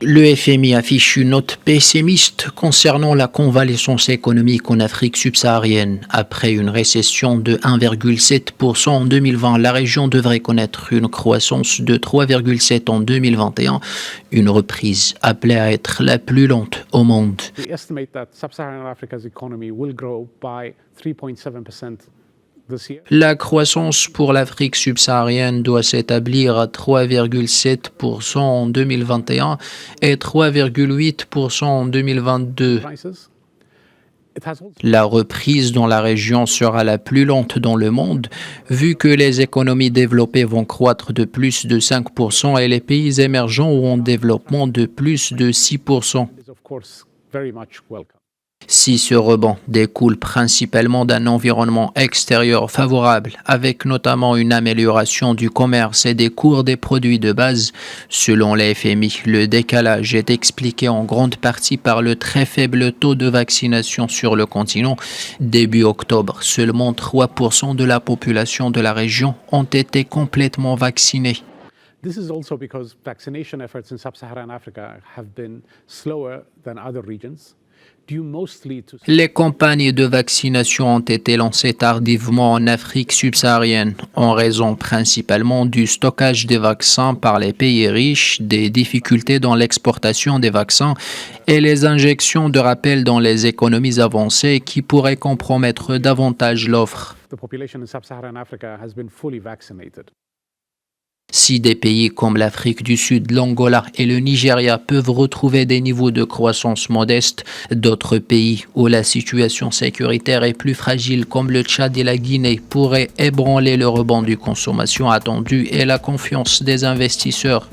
Le FMI affiche une note pessimiste concernant la convalescence économique en Afrique subsaharienne. Après une récession de 1,7% en 2020, la région devrait connaître une croissance de 3,7% en 2021, une reprise appelée à être la plus lente au monde. We estimate that sub-Saharan Africa's economy will grow by 3.7% this year. La croissance pour l'Afrique subsaharienne doit s'établir à 3,7% en 2021 et 3,8% en 2022. Prices. It has also La reprise dans la région sera la plus lente dans le monde, vu que les économies développées vont croître de plus de 5% et les pays émergents ou en développement de plus de 6%. is of course very much welcome. Si ce rebond découle principalement d'un environnement extérieur favorable, avec notamment une amélioration du commerce et des cours des produits de base, selon les FMI, le décalage est expliqué en grande partie par le très faible taux de vaccination sur le continent. Début octobre, seulement 3% de la population de la région ont été complètement vaccinés. This is also because vaccination efforts in sub-Saharan Africa have been slower than other regions, due mostly to Les campagnes de vaccination ont été lancées tardivement en Afrique subsaharienne, en raison principalement du stockage des vaccins par les pays riches, des difficultés dans l'exportation des vaccins et les injections de rappel dans les économies avancées qui pourraient compromettre davantage l'offre. the population in sub-Saharan Africa has been fully vaccinated. Si des pays comme l'Afrique du Sud, l'Angola et le Nigeria peuvent retrouver des niveaux de croissance modestes, d'autres pays où la situation sécuritaire est plus fragile comme le Tchad et la Guinée pourraient ébranler le rebond de consommation attendu et la confiance des investisseurs.